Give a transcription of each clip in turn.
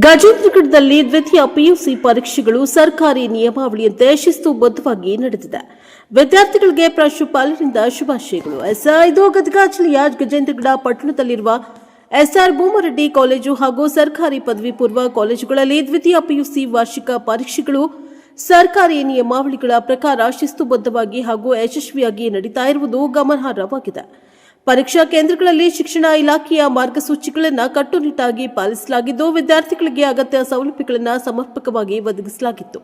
ಗಜೇಂದ್ರಗಢದಲ್ಲಿ ದ್ವಿತೀಯ ಪಿಯುಸಿ ಪರೀಕ್ಷೆಗಳು ಸರ್ಕಾರಿ ನಿಯಮಾವಳಿಯಂತೆ ಶಿಸ್ತುಬದ್ಧವಾಗಿ ನಡೆದಿದೆ. ವಿದ್ಯಾರ್ಥಿಗಳಿಗೆ ಪ್ರಾಂಶುಪಾಲರಿಂದ ಶುಭಾಶಯಗಳು. ಇದು ಗದಗ ಜಿಲ್ಲೆಯ ಗಜೇಂದ್ರಗಢ ಪಟ್ಟಣದಲ್ಲಿರುವ ಎಸ್ಆರ್ ಬೋಮರೆಡ್ಡಿ ಕಾಲೇಜು ಹಾಗೂ ಸರ್ಕಾರಿ ಪದವಿ ಪೂರ್ವ ಕಾಲೇಜುಗಳಲ್ಲಿ ದ್ವಿತೀಯ ಪಿಯುಸಿ ವಾರ್ಷಿಕ ಪರೀಕ್ಷೆಗಳು ಸರ್ಕಾರಿ ನಿಯಮಾವಳಿಗಳ ಪ್ರಕಾರ ಶಿಸ್ತುಬದ್ಧವಾಗಿ ಹಾಗೂ ಯಶಸ್ವಿಯಾಗಿ ನಡೀತಾ ಇರುವುದು ಗಮನಾರ್ಹವಾಗಿದೆ. ಪರೀಕ್ಷಾ ಕೇಂದ್ರಗಳಲ್ಲಿ ಶಿಕ್ಷಣ ಇಲಾಖೆಯ ಮಾರ್ಗಸೂಚಿಗಳನ್ನು ಕಟ್ಟುನಿಟ್ಟಾಗಿ ಪಾಲಿಸಲಾಗಿದ್ದು, ವಿದ್ಯಾರ್ಥಿಗಳಿಗೆ ಅಗತ್ಯ ಸೌಲಭ್ಯಗಳನ್ನು ಸಮರ್ಪಕವಾಗಿ ಒದಗಿಸಲಾಗಿತ್ತು.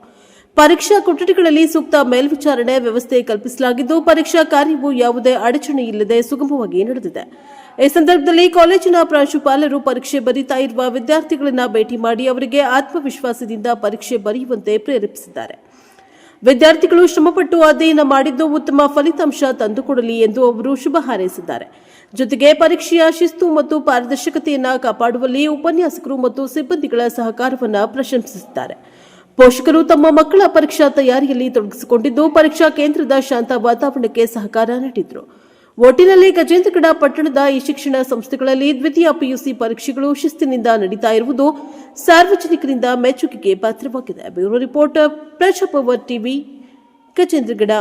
ಪರೀಕ್ಷಾ ಕೊಠಡಿಗಳಲ್ಲಿ ಸೂಕ್ತ ಮೇಲ್ವಿಚಾರಣೆ ವ್ಯವಸ್ಥೆ ಕಲ್ಪಿಸಲಾಗಿದ್ದು, ಪರೀಕ್ಷಾ ಕಾರ್ಯವು ಯಾವುದೇ ಅಡಚಣೆ ಇಲ್ಲದೆ ಸುಗಮವಾಗಿ ನಡೆದಿದೆ. ಈ ಸಂದರ್ಭದಲ್ಲಿ ಕಾಲೇಜಿನ ಪ್ರಾಂಶುಪಾಲರು ಪರೀಕ್ಷೆ ಬರೀತಾ ಇರುವ ವಿದ್ಯಾರ್ಥಿಗಳನ್ನು ಭೇಟಿ ಮಾಡಿ ಅವರಿಗೆ ಆತ್ಮವಿಶ್ವಾಸದಿಂದ ಪರೀಕ್ಷೆ ಬರೆಯುವಂತೆ ಪ್ರೇರೇಪಿಸಿದ್ದಾರೆ. ವಿದ್ಯಾರ್ಥಿಗಳು ಶ್ರಮಪಟ್ಟು ಅಧ್ಯಯನ ಮಾಡಿದ್ದು ಉತ್ತಮ ಫಲಿತಾಂಶ ತಂದುಕೊಡಲಿ ಎಂದು ಅವರು ಶುಭ ಹಾರೈಸಿದ್ದಾರೆ. ಜೊತೆಗೆ ಪರೀಕ್ಷೆಯ ಶಿಸ್ತು ಮತ್ತು ಪಾರದರ್ಶಕತೆಯನ್ನು ಕಾಪಾಡುವಲ್ಲಿ ಉಪನ್ಯಾಸಕರು ಮತ್ತು ಸಿಬ್ಬಂದಿಗಳ ಸಹಕಾರವನ್ನು ಪ್ರಶಂಸಿಸಿದ್ದಾರೆ. ಪೋಷಕರು ತಮ್ಮ ಮಕ್ಕಳ ಪರೀಕ್ಷಾ ತಯಾರಿಯಲ್ಲಿ ತೊಡಗಿಸಿಕೊಂಡಿದ್ದು ಪರೀಕ್ಷಾ ಕೇಂದ್ರದ ಶಾಂತ ವಾತಾವರಣಕ್ಕೆ ಸಹಕಾರ ನೀಡಿದರು. ಒಟ್ಟಿನಲ್ಲಿ ಗಜೇಂದ್ರಗಢ ಪಟ್ಟಣದ ಈ ಶಿಕ್ಷಣ ಸಂಸ್ಥೆಗಳಲ್ಲಿ ದ್ವಿತೀಯ ಪಿಯುಸಿ ಪರೀಕ್ಷೆಗಳು ಶಿಸ್ತಿನಿಂದ ನಡೀತಾ ಇರುವುದು ಸಾರ್ವಜನಿಕರಿಂದ ಮೆಚ್ಚುಗೆಗೆ ಪಾತ್ರವಾಗಿದೆ. Bureau report, Praja Power TV, Gajendragad.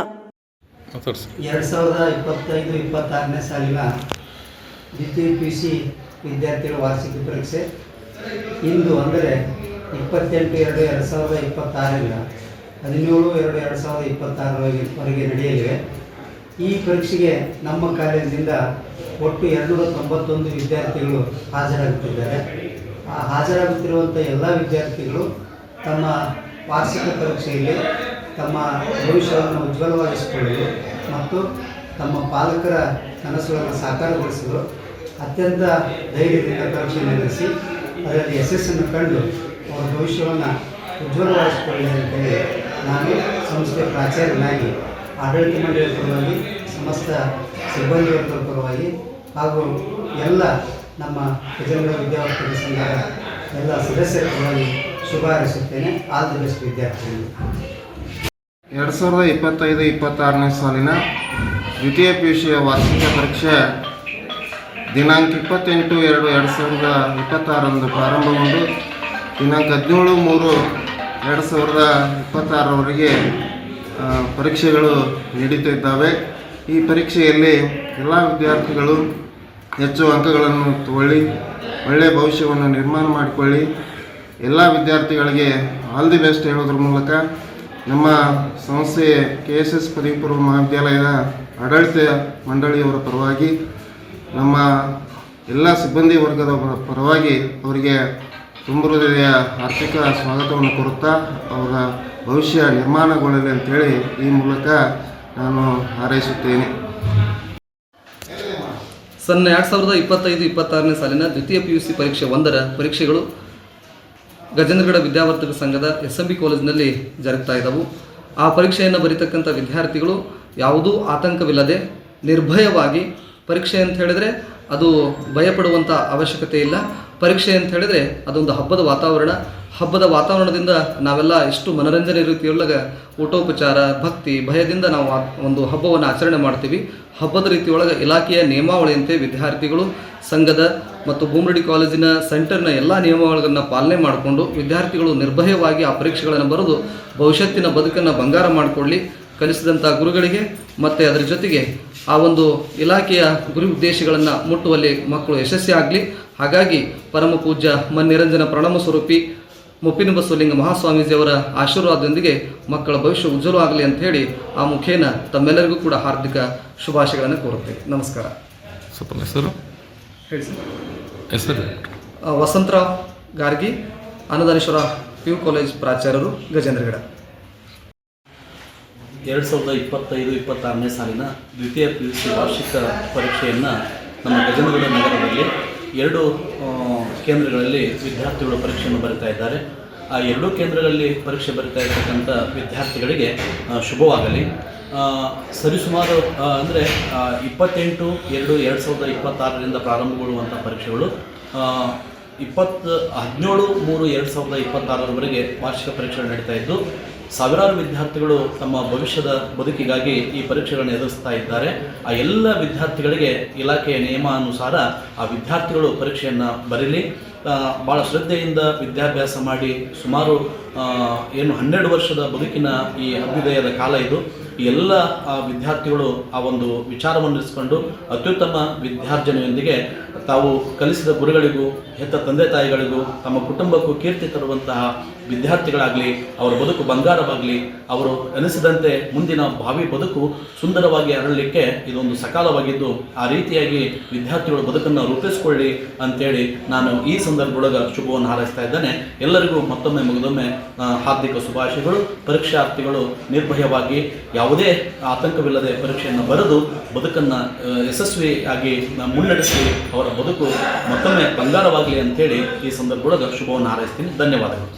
2025-26ನೇ ಸಾಲಿನ ದ್ವಿತೀಯ ಪಿಯುಸಿ ವಿದ್ಯಾರ್ಥಿಗಳ ವಾರ್ಷಿಕ ಪರೀಕ್ಷೆ ಇಂದು ಅಂದರೆ 28/2/2026ರಿಂದ 17/2/2026ವರೆಗೆ ನಡೆಯಲಿವೆ. ಈ ಪರೀಕ್ಷೆಗೆ ನಮ್ಮ ಕಾಲೇಜಿನಿಂದ ಒಟ್ಟು 291 ವಿದ್ಯಾರ್ಥಿಗಳು ಹಾಜರಾಗುತ್ತಿದ್ದಾರೆ. ಹಾಜರಾಗುತ್ತಿರುವಂಥ ಎಲ್ಲ ವಿದ್ಯಾರ್ಥಿಗಳು ತಮ್ಮ ವಾರ್ಷಿಕ ಪರೀಕ್ಷೆಯಲ್ಲಿ ತಮ್ಮ ಭವಿಷ್ಯವನ್ನು ಉಜ್ವಲವಾಗಿಸಿಕೊಳ್ಳಲು ಮತ್ತು ತಮ್ಮ ಪಾಲಕರ ಕನಸುಗಳನ್ನು ಸಾಕಾರಗೊಳಿಸಲು ಅತ್ಯಂತ ಧೈರ್ಯದಿಂದ ಪರೀಕ್ಷೆ ನಡೆಸಿ ಅದರಲ್ಲಿ ಯಶಸ್ಸನ್ನು ಕಂಡು ಅವರ ಭವಿಷ್ಯವನ್ನು ಉಜ್ವಲವಾಗಿಸಿಕೊಳ್ಳಿ ಅಂತೇಳಿ ನಾನು ಸಂಸ್ಥೆ ಪ್ರಾಚಾರ್ಯನಾಗಿ ಆಡಳಿತ ಮಂಡಳಿಯ ಪರವಾಗಿ, ಸಮಸ್ತ ಸಿಬ್ಬಂದಿ ವರ್ಗದ ಪರವಾಗಿ ಹಾಗೂ ಎಲ್ಲ ನಮ್ಮ ಗಜೇಂದ್ರ ವಿದ್ಯಾವರ್ಧಕ ಸಂಘದ ಎಲ್ಲ ಸದಸ್ಯರ ಪರವಾಗಿ ಶುಭ ಹಾರೈಸುತ್ತೇನೆ. ಆಲ್ ದಿ ಬೆಸ್ಟ್ ವಿದ್ಯಾರ್ಥಿಗಳು. 2025-26ನೇ ಸಾಲಿನ ದ್ವಿತೀಯ ಪಿಯುಸಿಯ ವಾರ್ಷಿಕ ಪರೀಕ್ಷೆ ದಿನಾಂಕ 28/2/2026ರಂದು ಪ್ರಾರಂಭಗೊಂಡು ದಿನಾಂಕ 17/3/2026ರವರೆಗೆ ಪರೀಕ್ಷೆಗಳು ನಡೀತಿದ್ದಾವೆ. ಈ ಪರೀಕ್ಷೆಯಲ್ಲಿ ಎಲ್ಲ ವಿದ್ಯಾರ್ಥಿಗಳು ಹೆಚ್ಚು ಅಂಕಗಳನ್ನು ತಗೊಳ್ಳಿ ಒಳ್ಳೆಯ ಭವಿಷ್ಯವನ್ನು ನಿರ್ಮಾಣ ಮಾಡಿಕೊಳ್ಳಿ. ಎಲ್ಲ ವಿದ್ಯಾರ್ಥಿಗಳಿಗೆ ಆಲ್ ದಿ ಬೆಸ್ಟ್ ಹೇಳೋದ್ರ ಮೂಲಕ ನಮ್ಮ ಸಂಸ್ಥೆ KSS ಪದವಿ ಪೂರ್ವ ಮಹಾವಿದ್ಯಾಲಯದ ಆಡಳಿತ ಮಂಡಳಿಯವರ ಪರವಾಗಿ, ನಮ್ಮ ಎಲ್ಲ ಸಿಬ್ಬಂದಿ ವರ್ಗದ ಪರವಾಗಿ ಅವರಿಗೆ ತುಂಬ ಹೃದಯ ಆರ್ಥಿಕ ಸ್ವಾಗತವನ್ನು ಕೋರುತ್ತಾ ಅವರ ಭವಿಷ್ಯ ನಿರ್ಮಾಣಗೊಳ್ಳಲಿ ಅಂತೇಳಿ ಈ ಮೂಲಕ ನಾನು ಹಾರೈಸುತ್ತೇನೆ. 2025-26ನೇ ಸಾಲಿನ ದ್ವಿತೀಯ ಪಿಯುಸಿ ಪರೀಕ್ಷೆ 1ರ ಪರೀಕ್ಷೆಗಳು ಗಜೇಂದ್ರಗಢ ವಿದ್ಯಾವರ್ಧಕ ಸಂಘದ SMB ಕಾಲೇಜಿನಲ್ಲಿ ಜರುಗ್ತಾ ಇದ್ದವು. ಆ ಪರೀಕ್ಷೆಯನ್ನು ಬರೀತಕ್ಕಂಥ ವಿದ್ಯಾರ್ಥಿಗಳು ಯಾವುದೂ ಆತಂಕವಿಲ್ಲದೆ ನಿರ್ಭಯವಾಗಿ ಪರೀಕ್ಷೆ ಅಂತ ಹೇಳಿದರೆ ಅದು ಭಯಪಡುವಂಥ ಅವಶ್ಯಕತೆ ಇಲ್ಲ. ಪರೀಕ್ಷೆ ಅಂತ ಹೇಳಿದರೆ ಅದೊಂದು ಹಬ್ಬದ ವಾತಾವರಣದಿಂದ ನಾವೆಲ್ಲ ಎಷ್ಟು ಮನರಂಜನೆ ರೀತಿಯೊಳಗೆ ಊಟೋಪಚಾರ, ಭಕ್ತಿ, ಭಯದಿಂದ ನಾವು ಒಂದು ಹಬ್ಬವನ್ನು ಆಚರಣೆ ಮಾಡ್ತೀವಿ. ಹಬ್ಬದ ರೀತಿಯೊಳಗೆ ಇಲಾಖೆಯ ನಿಯಮಾವಳಿಯಂತೆ ವಿದ್ಯಾರ್ಥಿಗಳು ಸಂಘದ ಮತ್ತು ಬೋಮರೆಡ್ಡಿ ಕಾಲೇಜಿನ ಸೆಂಟರ್ನ ಎಲ್ಲ ನಿಯಮಾವಳಿಗಳನ್ನು ಪಾಲನೆ ಮಾಡಿಕೊಂಡು ವಿದ್ಯಾರ್ಥಿಗಳು ನಿರ್ಭಯವಾಗಿ ಆ ಪರೀಕ್ಷೆಗಳನ್ನು ಬರೆದು ಭವಿಷ್ಯತ್ತಿನ ಬದುಕನ್ನು ಬಂಗಾರ ಮಾಡಿಕೊಳ್ಳಿ. ಕಲಿಸಿದಂಥ ಗುರುಗಳಿಗೆ ಮತ್ತು ಅದರ ಜೊತೆಗೆ ಆ ಒಂದು ಇಲಾಖೆಯ ಗುರು ಉದ್ದೇಶಗಳನ್ನು ಮುಟ್ಟುವಲ್ಲಿ ಮಕ್ಕಳು ಯಶಸ್ವಿಯಾಗಲಿ. ಹಾಗಾಗಿ ಪರಮ ಪೂಜ್ಯ ಮನ್ನಿರಂಜನ ಪ್ರಣಮ ಸ್ವರೂಪಿ ಮುಪ್ಪಿನ ಬಸವಲಿಂಗ ಮಹಾಸ್ವಾಮೀಜಿಯವರ ಆಶೀರ್ವಾದದೊಂದಿಗೆ ಮಕ್ಕಳ ಭವಿಷ್ಯ ಉಜ್ವಲವಾಗಲಿ ಅಂತ ಹೇಳಿ ಆ ಮುಖೇನ ತಮ್ಮೆಲ್ಲರಿಗೂ ಕೂಡ ಹಾರ್ದಿಕ ಶುಭಾಶಯಗಳನ್ನು ಕೋರುತ್ತೇವೆ. ನಮಸ್ಕಾರ. ಹೇಳಿ ಸರ್. ವಸಂತರಾವ್ ಗಾರ್ಗಿ, ಅನ್ನದಾನೇಶ್ವರ PU ಕಾಲೇಜ್ ಪ್ರಾಚಾರ್ಯರು, ಗಜೇಂದ್ರಗಢ. 2025-26ನೇ ಸಾಲಿನ ದ್ವಿತೀಯ ಪಿಯುಸಿ ವಾರ್ಷಿಕ ಪರೀಕ್ಷೆಯನ್ನು ನಮ್ಮ ಗಜೇಂದ್ರಗಢ ನಗರದಲ್ಲಿ 2 ಕೇಂದ್ರಗಳಲ್ಲಿ ವಿದ್ಯಾರ್ಥಿಗಳು ಪರೀಕ್ಷೆಯನ್ನು ಬರೀತಾ ಇದ್ದಾರೆ. ಆ 2 ಕೇಂದ್ರಗಳಲ್ಲಿ ಪರೀಕ್ಷೆ ಬರೀತಾ ಇರತಕ್ಕಂಥ ವಿದ್ಯಾರ್ಥಿಗಳಿಗೆ ಶುಭವಾಗಲಿ. ಸರಿಸುಮಾರು ಅಂದರೆ 28/2/2026ರಿಂದ ಪ್ರಾರಂಭಗೊಳ್ಳುವಂಥ ಪರೀಕ್ಷೆಗಳು 17/3/2026ರವರೆಗೆ ವಾರ್ಷಿಕ ಪರೀಕ್ಷೆಗಳು ನಡೀತಾ ಇದ್ದು ಸಾವಿರಾರು ವಿದ್ಯಾರ್ಥಿಗಳು ತಮ್ಮ ಭವಿಷ್ಯದ ಬದುಕಿಗಾಗಿ ಈ ಪರೀಕ್ಷೆಗಳನ್ನು ಎದುರಿಸ್ತಾ ಇದ್ದಾರೆ. ಆ ಎಲ್ಲ ವಿದ್ಯಾರ್ಥಿಗಳಿಗೆ ಇಲಾಖೆಯ ನಿಯಮಾನುಸಾರ ಆ ವಿದ್ಯಾರ್ಥಿಗಳು ಪರೀಕ್ಷೆಯನ್ನು ಬರೀಲಿ. ಭಾಳ ಶ್ರದ್ಧೆಯಿಂದ ವಿದ್ಯಾಭ್ಯಾಸ ಮಾಡಿ ಸುಮಾರು 12 ವರ್ಷದ ಬದುಕಿನ ಈ ಅಭ್ಯುದಯದ ಕಾಲ ಇದು. ಈ ಎಲ್ಲ ವಿದ್ಯಾರ್ಥಿಗಳು ಆ ಒಂದು ವಿಚಾರವನ್ನು ಇರಿಸಿಕೊಂಡು ಅತ್ಯುತ್ತಮ ವಿದ್ಯಾರ್ಜನೆಯೊಂದಿಗೆ ತಾವು ಕಲಿಸಿದ ಗುರುಗಳಿಗೂ ಹೆತ್ತ ತಂದೆ ತಾಯಿಗಳಿಗೂ ತಮ್ಮ ಕುಟುಂಬಕ್ಕೂ ಕೀರ್ತಿ ತರುವಂತಹ ವಿದ್ಯಾರ್ಥಿಗಳಾಗಲಿ, ಅವರ ಬದುಕು ಬಂಗಾರವಾಗಲಿ, ಅವರು ಅನಿಸಿದಂತೆ ಮುಂದಿನ ಭಾವಿ ಬದುಕು ಸುಂದರವಾಗಿ ಅರಳಲಿಕ್ಕೆ ಇದೊಂದು ಸಕಾಲವಾಗಿದ್ದು, ಆ ರೀತಿಯಾಗಿ ವಿದ್ಯಾರ್ಥಿಗಳು ಬದುಕನ್ನು ರೂಪಿಸಿಕೊಳ್ಳಿ ಅಂತೇಳಿ ನಾನು ಈ ಸಂದರ್ಭದೊಳಗೆ ಶುಭವನ್ನು ಹಾರೈಸ್ತಾ ಇದ್ದೇನೆ. ಎಲ್ಲರಿಗೂ ಮತ್ತೊಮ್ಮೆ ಮುಗಿದೊಮ್ಮೆ ಹಾರ್ದಿಕ ಶುಭಾಶಯಗಳು. ಪರೀಕ್ಷಾರ್ಥಿಗಳು ನಿರ್ಭಯವಾಗಿ ಯಾವುದೇ ಆತಂಕವಿಲ್ಲದೆ ಪರೀಕ್ಷೆಯನ್ನು ಬರೆದು ಬದುಕನ್ನು ಯಶಸ್ವಿಯಾಗಿ ಮುನ್ನಡೆಸಿ ಅವರ ಬದುಕು ಮತ್ತೊಮ್ಮೆ ಬಂಗಾರವಾಗಲಿ ಅಂತೇಳಿ ಈ ಸಂದರ್ಭದೊಳಗೆ ಶುಭವನ್ನು ಹಾರೈಸ್ತೀನಿ. ಧನ್ಯವಾದಗಳು.